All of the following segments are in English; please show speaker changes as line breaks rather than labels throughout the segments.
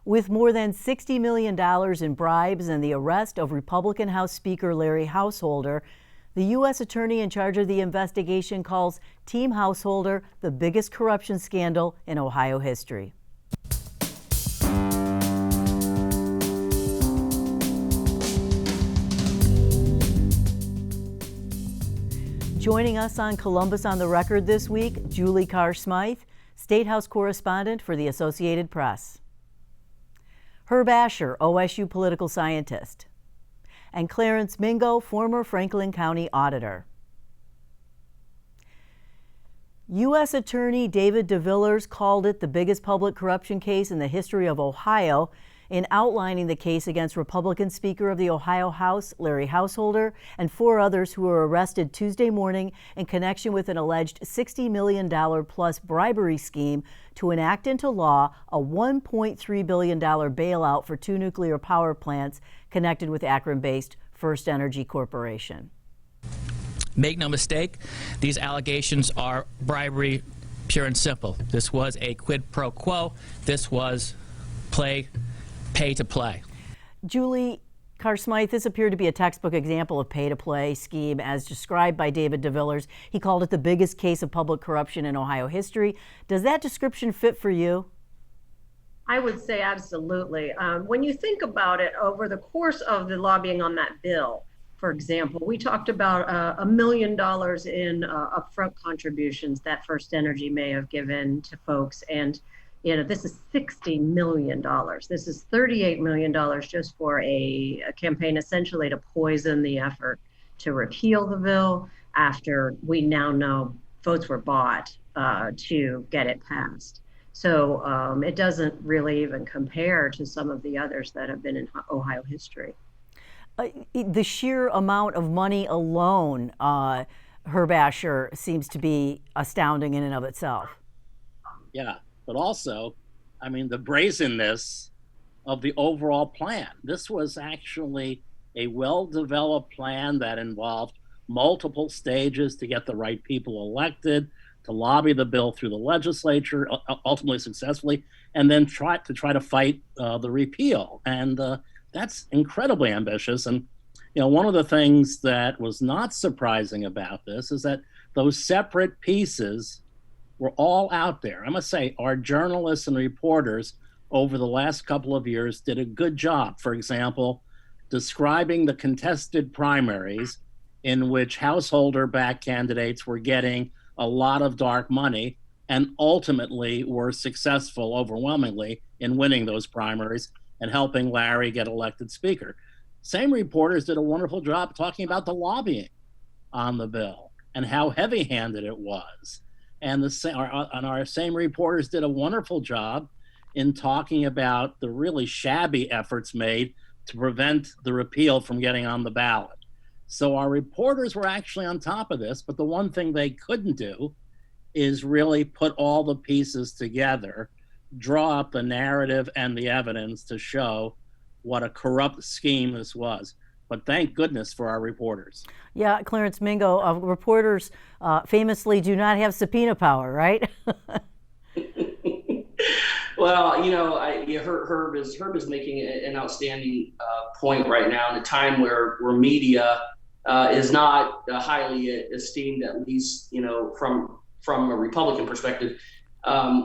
With more than $60 million in bribes and the arrest of Republican House Speaker Larry Householder, the U.S. attorney in charge of the investigation calls Team Householder the biggest corruption scandal in Ohio history. Joining us on Columbus on the Record this week, Julie Carr-Smythe, State House correspondent for the Associated Press. Herb Asher, OSU political scientist. And Clarence Mingo, former Franklin County auditor. U.S. Attorney David DeVillers called it the biggest public corruption case in the history of Ohio in outlining the case against Republican Speaker of the Ohio House, Larry Householder, and 4 others who were arrested Tuesday morning in connection with an alleged $60 million plus bribery scheme to enact into law a $1.3 billion bailout for 2 nuclear power plants connected with Akron-based First Energy Corporation.
Make no mistake, these allegations are bribery, pure and simple. This was a quid pro quo. This was pay to play.
Julie Carr-Smythe, this appeared to be a textbook example of pay-to-play scheme as described by David DeVillers. He called it the biggest case of public corruption in Ohio history. Does that description fit for you?
I would say absolutely. When you think about it, over the course of the lobbying on that bill, for example, we talked about $1 million in upfront contributions that First Energy may have given to folks. And this is $60 million. This is $38 million just for a campaign essentially to poison the effort to repeal the bill after we now know votes were bought to get it passed. So it doesn't really even compare to some of the others that have been in Ohio history.
The sheer amount of money alone, Herb Asher, seems to be astounding in and of itself.
Yeah. But also, I mean, the brazenness of the overall plan. This was actually a well-developed plan that involved multiple stages to get the right people elected, to lobby the bill through the legislature, ultimately successfully, and then try to fight the repeal. And that's incredibly ambitious. And one of the things that was not surprising about this is that those separate pieces were all out there. I must say, our journalists and reporters over the last couple of years did a good job. For example, describing the contested primaries in which householder-backed candidates were getting a lot of dark money and ultimately were successful overwhelmingly in winning those primaries and helping Larry get elected speaker. Same reporters did a wonderful job talking about the lobbying on the bill and how heavy-handed it was. And our same reporters did a wonderful job in talking about the really shabby efforts made to prevent the repeal from getting on the ballot. So our reporters were actually on top of this, but the one thing they couldn't do is really put all the pieces together, draw up the narrative and the evidence to show what a corrupt scheme this was. But thank goodness for our reporters.
Yeah, Clarence Mingo, reporters famously do not have subpoena power, right?
Well, Herb is making an outstanding point right now in a time where media is not highly esteemed, at least from a Republican perspective.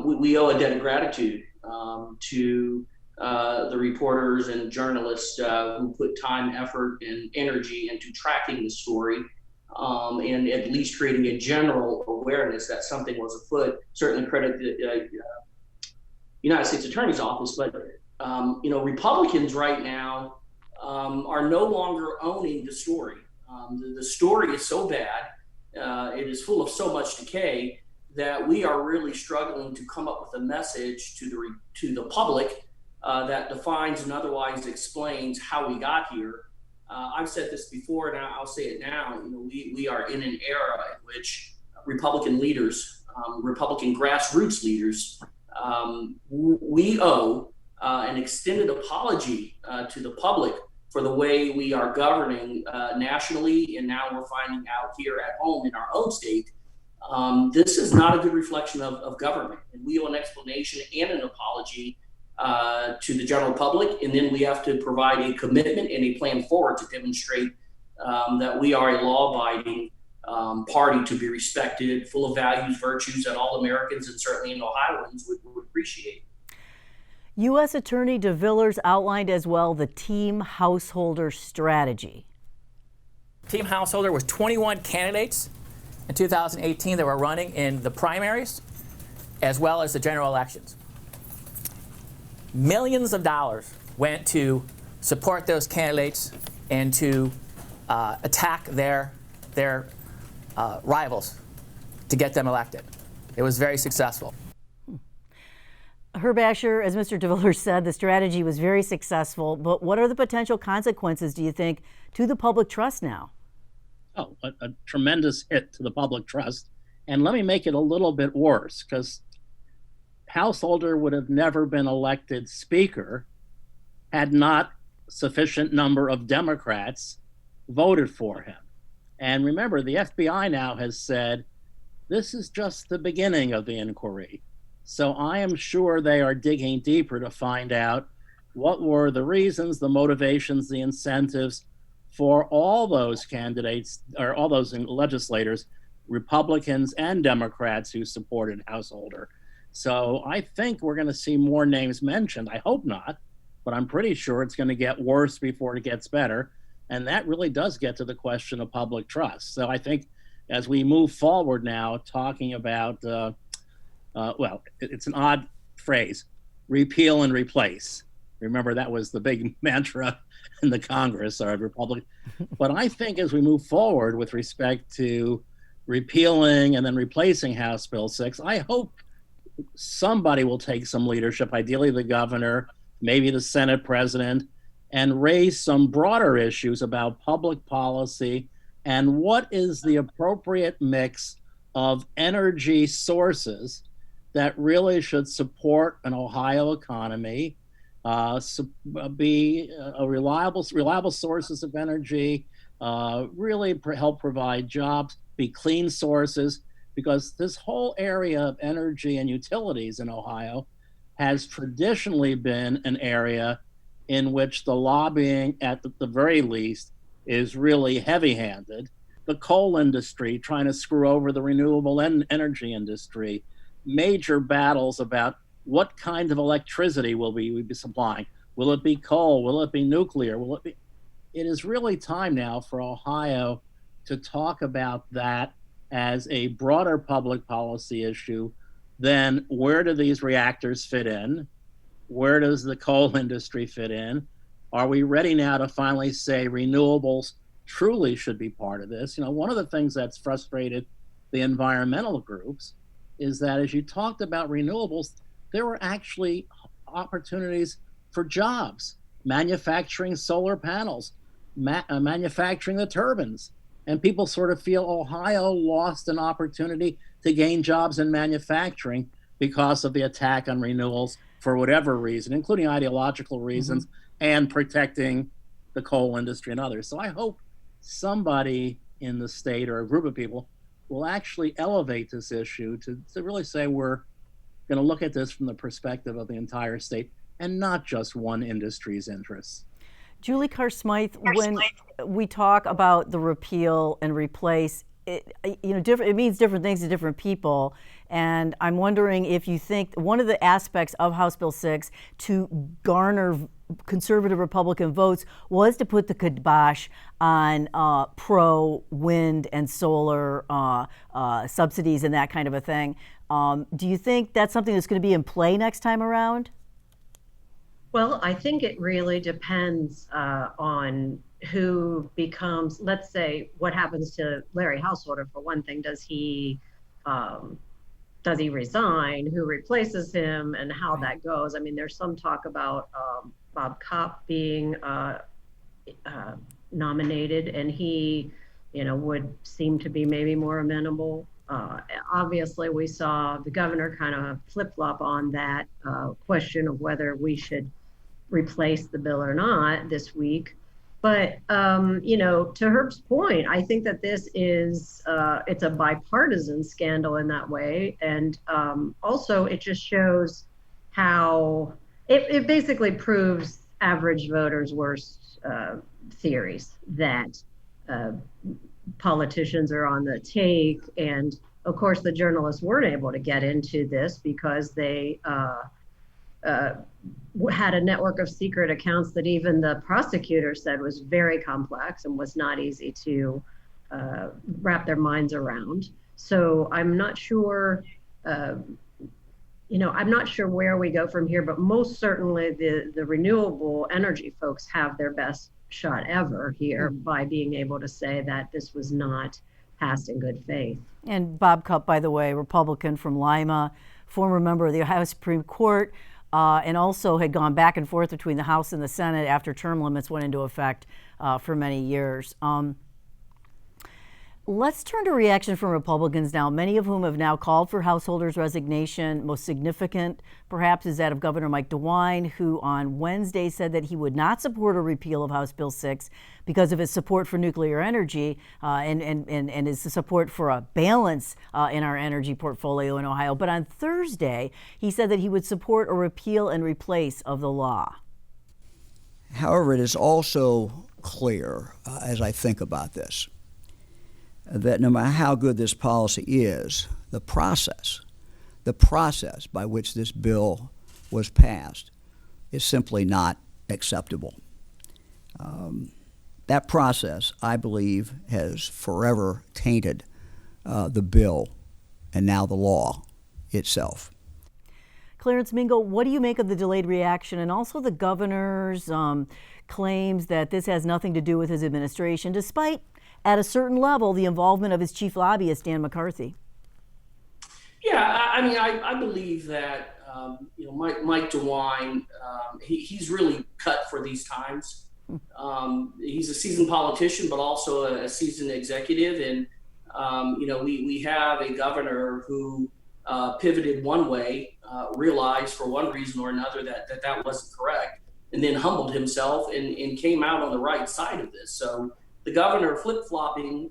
We owe a debt of gratitude to the reporters and journalists who put time, effort, and energy into tracking the story and at least creating a general awareness that something was afoot. Certainly credit the United States Attorney's Office, but Republicans right now are no longer owning the story. The story is so bad, it is full of so much decay that we are really struggling to come up with a message to the public that defines and otherwise explains how we got here. I've said this before, and I'll say it now. We are in an era in which Republican leaders, Republican grassroots leaders, we owe an extended apology to the public for the way we are governing nationally, and now we're finding out here at home in our own state. This is not a good reflection of government, and we owe an explanation and an apology to the general public, and then we have to provide a commitment and a plan forward to demonstrate that we are a law-abiding party to be respected, full of values, virtues that all Americans and certainly in Ohioans would appreciate.
U.S. Attorney DeVillers outlined as well the Team Householder strategy.
Team Householder was 21 candidates in 2018 that were running in the primaries as well as the general elections. Millions of dollars went to support those candidates and to attack their rivals to get them elected. It was very successful.
Herb Asher, as Mr. DeVillers said, the strategy was very successful, but what are the potential consequences, do you think, to the public trust now?
Oh, a tremendous hit to the public trust. And let me make it a little bit worse, because Householder would have never been elected Speaker had not sufficient number of Democrats voted for him. And remember, the FBI now has said this is just the beginning of the inquiry. So I am sure they are digging deeper to find out what were the reasons, the motivations, the incentives for all those candidates or all those legislators, Republicans and Democrats who supported Householder. So I think we're going to see more names mentioned. I hope not, but I'm pretty sure it's going to get worse before it gets better. And that really does get to the question of public trust. So I think as we move forward now, talking about, well, it's an odd phrase, repeal and replace. Remember, that was the big mantra in the Congress or Republic. But I think as we move forward with respect to repealing and then replacing House Bill 6, I hope somebody will take some leadership, ideally the governor, maybe the Senate president, and raise some broader issues about public policy and what is the appropriate mix of energy sources that really should support an Ohio economy, be a reliable sources of energy, really help provide jobs, be clean sources, because this whole area of energy and utilities in Ohio has traditionally been an area in which the lobbying, at the very least, is really heavy-handed. The coal industry trying to screw over the renewable energy industry, major battles about what kind of electricity will we be supplying. Will it be coal? Will it be nuclear? Will it be? It is really time now for Ohio to talk about that as a broader public policy issue than where do these reactors fit in? Where does the coal industry fit in? Are we ready now to finally say renewables truly should be part of this? You know, one of the things that's frustrated the environmental groups is that as you talked about renewables, there were actually opportunities for jobs, manufacturing solar panels, manufacturing the turbines. And people sort of feel Ohio lost an opportunity to gain jobs in manufacturing because of the attack on renewals for whatever reason, including ideological reasons, and protecting the coal industry and others. So I hope somebody in the state or a group of people will actually elevate this issue to really say we're going to look at this from the perspective of the entire state and not just one industry's interests.
Julie Carr-Smythe, when we talk about the repeal and replace, it means different things to different people. And I'm wondering if you think one of the aspects of House Bill 6 to garner conservative Republican votes was to put the kibosh on pro-wind and solar subsidies and that kind of a thing. Do you think that's something that's going to be in play next time around?
Well, I think it really depends on who becomes, let's say, what happens to Larry Householder, for one thing. Does he resign? Who replaces him and how that goes? I mean, there's some talk about Bob Kopp being nominated, and he, would seem to be maybe more amenable. Obviously, we saw the governor kind of flip-flop on that question of whether we should replace the bill or not this week. But, to Herb's point, I think that this is, it's a bipartisan scandal in that way. And also it just shows how It basically proves average voters' worst theories that uh, politicians are on the take. And of course, the journalists weren't able to get into this because they uh, had a network of secret accounts that even the prosecutor said was very complex and was not easy to wrap their minds around. So I'm not sure. I'm not sure where we go from here, but most certainly the renewable energy folks have their best shot ever here by being able to say that this was not passed in good faith.
And Bob Cupp, by the way, Republican from Lima, former member of the Ohio Supreme Court, and also had gone back and forth between the House and the Senate after term limits went into effect for many years. Let's turn to reaction from Republicans now, many of whom have now called for Householder's resignation. Most significant, perhaps, is that of Governor Mike DeWine, who on Wednesday said that he would not support a repeal of House Bill 6 because of his support for nuclear energy and his support for a balance in our energy portfolio in Ohio. But on Thursday, he said that he would support a repeal and replace of the law.
However, it is also clear, as I think about this, that no matter how good this policy is, the process by which this bill was passed is simply not acceptable. That process, I believe, has forever tainted the bill and now the law itself.
Clarence Mingo, what do you make of the delayed reaction and also the governor's claims that this has nothing to do with his administration, despite, at a certain level, the involvement of his chief lobbyist, Dan McCarthy?
Yeah, I mean, I believe that Mike DeWine, he's really cut for these times. He's a seasoned politician, but also a seasoned executive, and we have a governor who pivoted one way, realized for one reason or another that wasn't correct, and then humbled himself and came out on the right side of this. So the governor flip-flopping,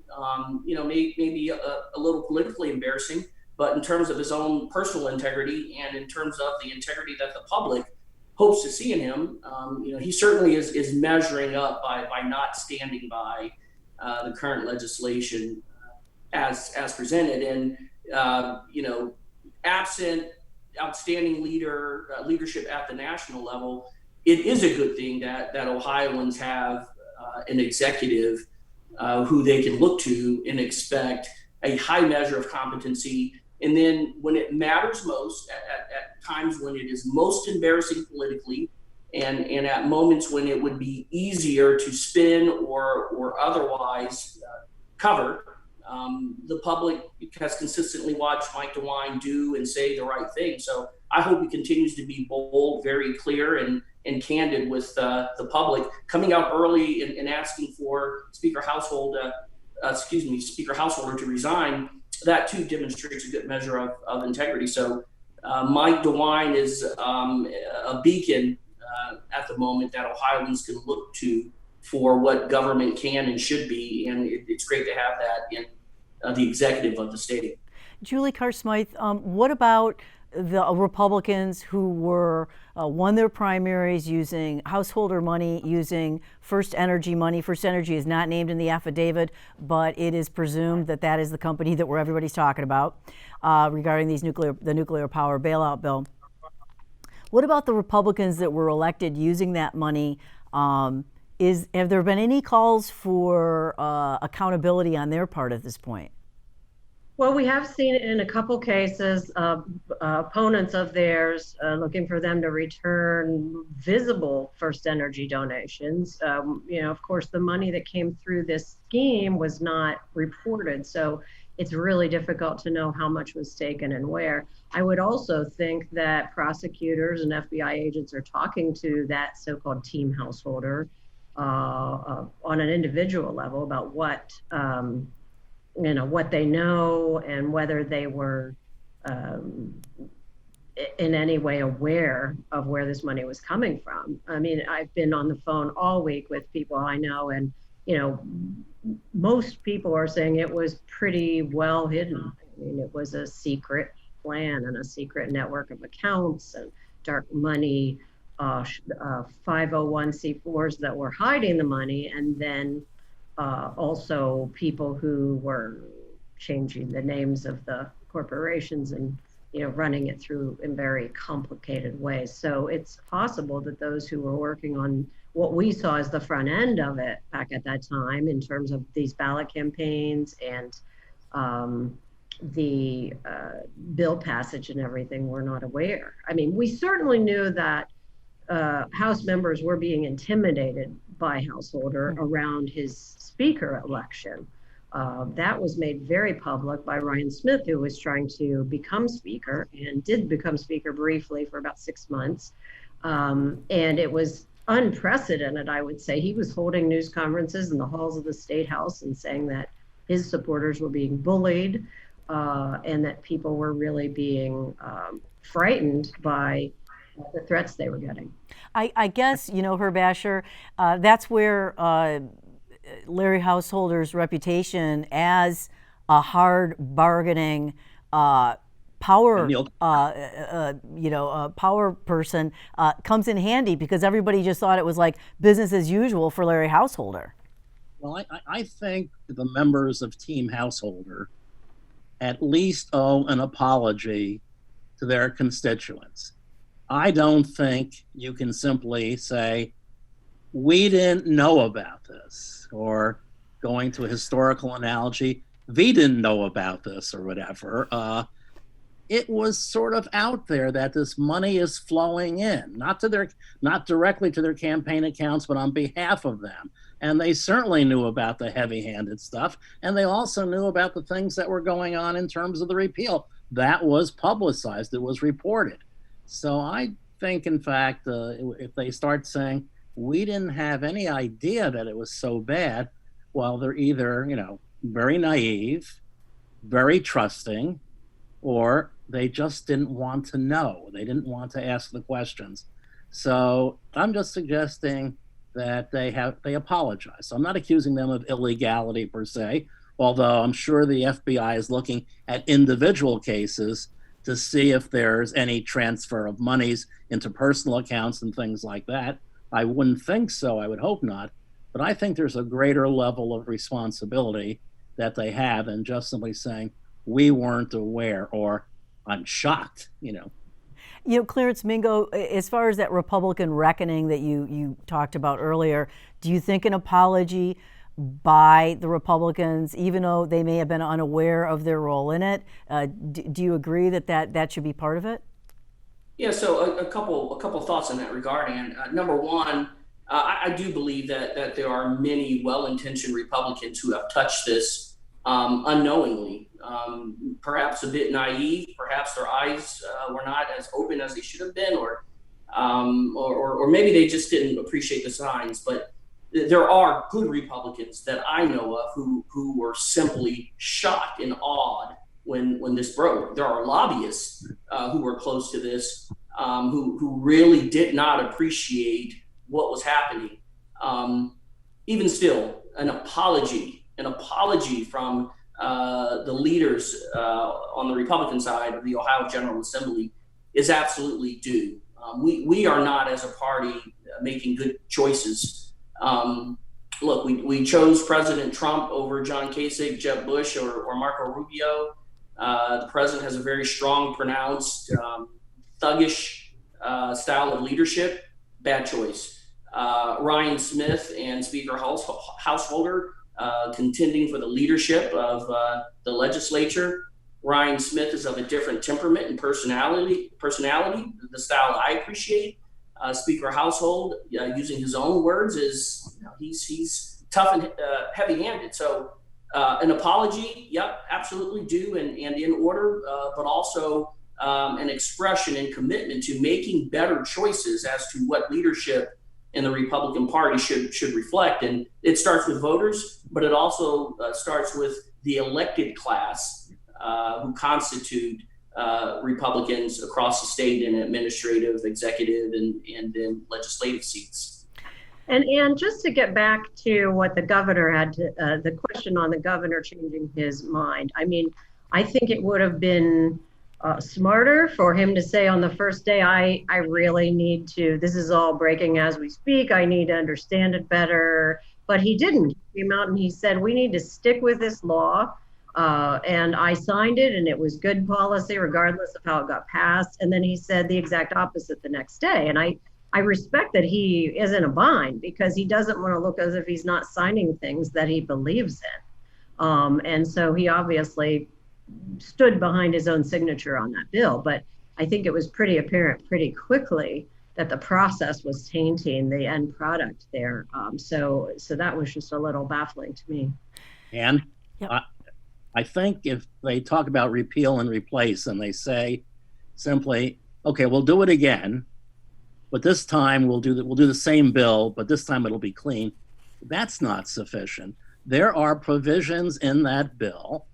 may be a little politically embarrassing, but in terms of his own personal integrity and in terms of the integrity that the public hopes to see in him, he certainly is measuring up by not standing by the current legislation as presented. And absent outstanding leadership at the national level, it is a good thing that Ohioans have an executive who they can look to and expect a high measure of competency. And then when it matters most, at times when it is most embarrassing politically, and at moments when it would be easier to spin or otherwise cover, the public has consistently watched Mike DeWine do and say the right thing. So I hope he continues to be bold, very clear, and candid with the public, coming out early and asking for Speaker Householder to resign. That too demonstrates a good measure of integrity. So Mike DeWine is a beacon at the moment that Ohioans can look to for what government can and should be, and it's great to have that in the executive of the state.
Julie Carr Smythe, what about the Republicans who won their primaries using householder money, using First Energy money? First Energy is not named in the affidavit, but it is presumed that is the company that everybody's talking about regarding the nuclear power bailout bill. What about the Republicans that were elected using that money? Have there been any calls for accountability on their part at this point?
Well, we have seen in a couple cases opponents of theirs looking for them to return visible First Energy donations. Of course, the money that came through this scheme was not reported, so it's really difficult to know how much was taken and where. I would also think that prosecutors and FBI agents are talking to that so-called team householder on an individual level about what they know and whether they were in any way aware of where this money was coming from. I mean, I've been on the phone all week with people I know, and most people are saying it was pretty well hidden. I mean, it was a secret plan and a secret network of accounts and dark money 501c4s that were hiding the money, and then also people who were changing the names of the corporations and running it through in very complicated ways. So it's possible that those who were working on what we saw as the front end of it back at that time in terms of these ballot campaigns and the bill passage and everything were not aware. I mean, we certainly knew that House members were being intimidated by Householder around his speaker election. That was made very public by Ryan Smith, who was trying to become speaker and did become speaker briefly for about 6 months. And it was unprecedented, I would say. He was holding news conferences in the halls of the State House and saying that his supporters were being bullied and that people were really being frightened by the threats they were getting.
I guess, Herb Asher, that's where Larry Householder's reputation as a hard bargaining power power person comes in handy, because everybody just thought it was like business as usual for Larry Householder.
Well, I think the members of Team Householder at least owe an apology to their constituents. I don't think you can simply say, we didn't know about this, or going to a historical analogy, we didn't know about this, or whatever. It was sort of out there that this money is flowing in, not directly to their campaign accounts, but on behalf of them. And they certainly knew about the heavy-handed stuff, and they also knew about the things that were going on in terms of the repeal. That was publicized, it was reported. So I think, in fact, if they start saying, we didn't have any idea that it was so bad, well, they're either, very naive, very trusting, or they just didn't want to know. They didn't want to ask the questions. So I'm just suggesting that they apologize. So I'm not accusing them of illegality per se, although I'm sure the FBI is looking at individual cases to see if there's any transfer of monies into personal accounts and things like that. I wouldn't think so. I would hope not. But I think there's a greater level of responsibility that they have than just simply saying, we weren't aware, or I'm shocked,
Clarence Mingo, as far as that Republican reckoning that you talked about earlier, do you think an apology by the Republicans, even though they may have been unaware of their role in it, do you agree that should be part of it?
Yeah, so a couple thoughts in that regard. And number one, I do believe that there are many well-intentioned Republicans who have touched this unknowingly, perhaps a bit naive, perhaps their eyes were not as open as they should have been, or maybe they just didn't appreciate the signs. But there are good Republicans that I know of who were simply shocked and awed when this broke. There are lobbyists who were close to this who really did not appreciate what was happening. Even still, an apology from the leaders on the Republican side of the Ohio General Assembly is absolutely due. We are not, as a party, making good choices. Look, we chose President Trump over John Kasich, Jeb Bush, or Marco Rubio. The president has a very strong, pronounced, thuggish style of leadership. Bad choice. Ryan Smith and Speaker Householder contending for the leadership of the legislature. Ryan Smith is of a different temperament and personality, the style I appreciate. Speaker Household, using his own words, is he's tough and heavy-handed. So an apology, yep, absolutely due and in order, but also an expression and commitment to making better choices as to what leadership in the Republican Party should reflect. And it starts with voters, but it also starts with the elected class who constitute Republicans across the state in administrative, executive, and in legislative seats.
And just to get back to what the governor had to, the question on the governor changing his mind. I mean, I think it would have been smarter for him to say on the first day, I really need to, this is all breaking as we speak. I need to understand it better. But he didn't. He came out and he said, we need to stick with this law. And I signed it and it was good policy regardless of how it got passed. And then he said the exact opposite the next day. And I respect that he is in a bind because he doesn't want to look as if he's not signing things that he believes in. And so he obviously stood behind his own signature on that bill. But I think it was pretty apparent pretty quickly that the process was tainting the end product there. So that was just a little baffling to me.
And
Yep.
I think if they talk about repeal and replace and they say simply, okay, we'll do it again, but this time we'll do the same bill, but this time it'll be clean. That's not sufficient. There are provisions in that bill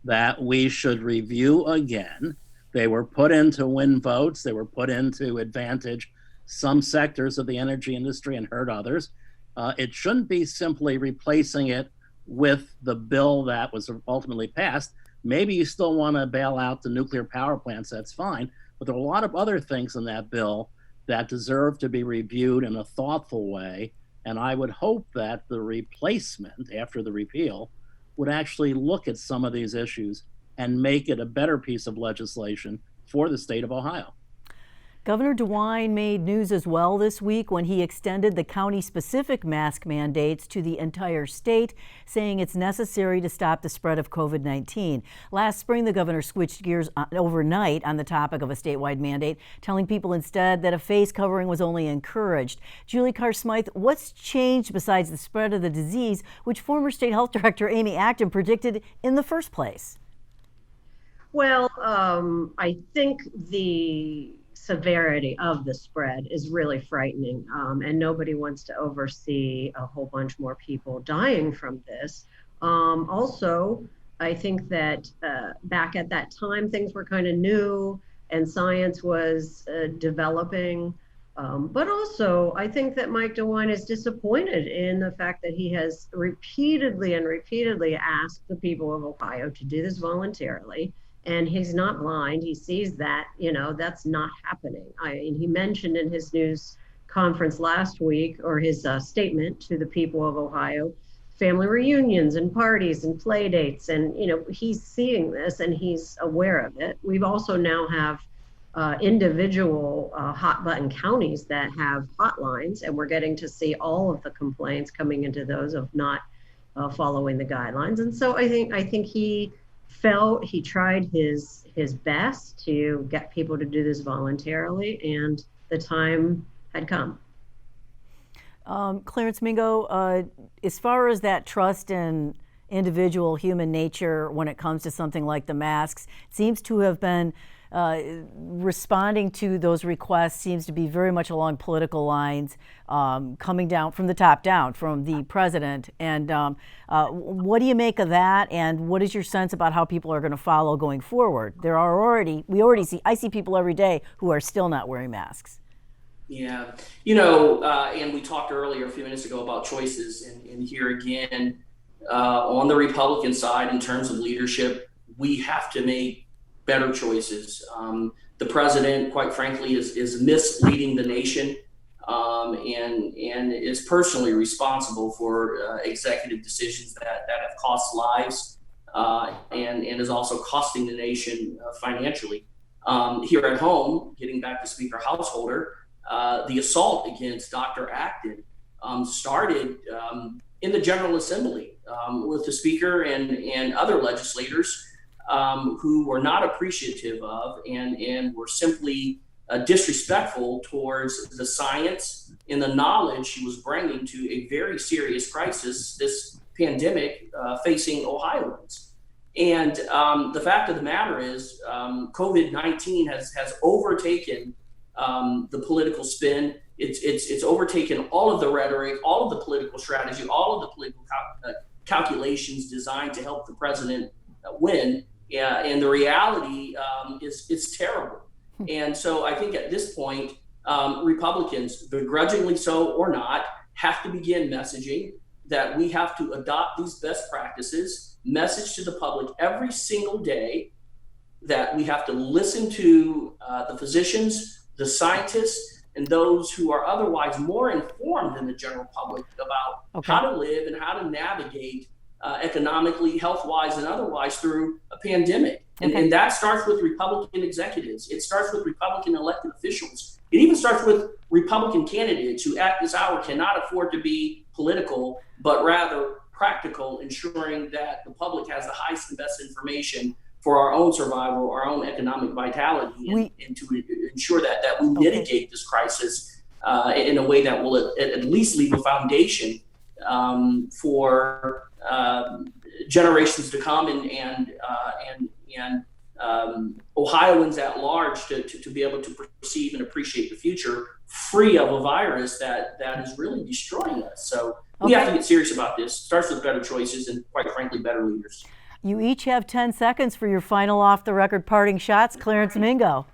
that we should review again. They were put in to win votes. They were put in to advantage some sectors of the energy industry and hurt others. It shouldn't be simply replacing it with the bill that was ultimately passed. Maybe you still want to bail out the nuclear power plants, that's fine. But there are a lot of other things in that bill that deserve to be reviewed in a thoughtful way. And I would hope that the replacement after the repeal would actually look at some of these issues and make it a better piece of legislation for the state of Ohio.
Governor DeWine made news as well this week when he extended the county-specific mask mandates to the entire state, saying it's necessary to stop the spread of COVID-19. Last spring, the governor switched gears overnight on the topic of a statewide mandate, telling people instead that a face covering was only encouraged. Julie Carr-Smythe, what's changed besides the spread of the disease, which former State Health Director Amy Acton predicted in the first place?
Well, I think the severity of the spread is really frightening, and nobody wants to oversee a whole bunch more people dying from this. Also, I think that back at that time, things were kind of new and science was developing. But also, I think that Mike DeWine is disappointed in the fact that he has repeatedly asked the people of Ohio to do this voluntarily. And he's not blind. He sees that, that's not happening. He mentioned in his news conference last week, or his statement to the people of Ohio, family reunions and parties and play dates. And, he's seeing this and he's aware of it. We've also now have individual hot button counties that have hotlines, and we're getting to see all of the complaints coming into those of not following the guidelines. And so I think he felt he tried his best to get people to do this voluntarily, and the time had come.
Clarence Mingo, as far as that trust in individual human nature when it comes to something like the masks, it seems to have been responding to those requests seems to be very much along political lines, coming down from the top down, from the president. And what do you make of that? And what is your sense about how people are going to follow going forward? I see people every day who are still not wearing masks.
Yeah, and we talked earlier a few minutes ago about choices, and here again, on the Republican side, in terms of leadership, we have to make better choices. The president, quite frankly, is misleading the nation, and is personally responsible for executive decisions that have cost lives, and is also costing the nation financially. Here at home, getting back to Speaker Householder, the assault against Dr. Acton started in the General Assembly with the Speaker and other legislators who were not appreciative of and were simply disrespectful towards the science and the knowledge she was bringing to a very serious crisis, this pandemic facing Ohioans. And the fact of the matter is, COVID-19 has overtaken the political spin. It's overtaken all of the rhetoric, all of the political strategy, all of the political calculations designed to help the president win. And the reality is terrible. And so I think at this point, Republicans, begrudgingly so or not, have to begin messaging that we have to adopt these best practices, message to the public every single day that we have to listen to the physicians, the scientists, and those who are otherwise more informed than the general public about how to live and how to navigate economically, health-wise, and otherwise through a pandemic. And that starts with Republican executives. It starts with Republican elected officials. It even starts with Republican candidates who at this hour cannot afford to be political, but rather practical, ensuring that the public has the highest and best information for our own survival, our own economic vitality, and to ensure that we mitigate this crisis in a way that will at least leave a foundation for generations to come and Ohioans at large to be able to perceive and appreciate the future free of a virus that is really destroying us. So we have to get serious about this. It starts with better choices and, quite frankly, better leaders.
You each have 10 seconds for your final off-the-record parting shots. Clarence Mingo.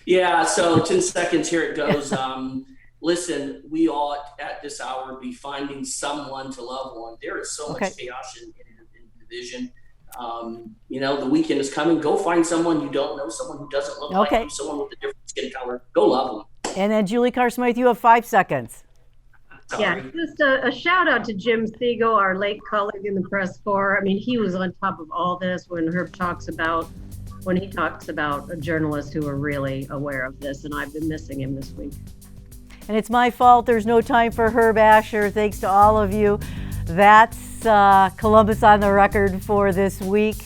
Yeah, so 10 seconds, here it goes. Listen, we ought at this hour be finding someone to love on. There is so much chaos in division. The weekend is coming. Go find someone you don't know, someone who doesn't look like you, someone with a different skin color. Go love them.
And then Julie Carr Smythe, you have 5 seconds.
Yeah, just a shout out to Jim Siegel, our late colleague in the press corps. I mean, he was on top of all this when he talks about journalists who are really aware of this, and I've been missing him this week.
And it's my fault there's no time for Herb Asher. Thanks to all of you. That's Columbus on the Record for this week.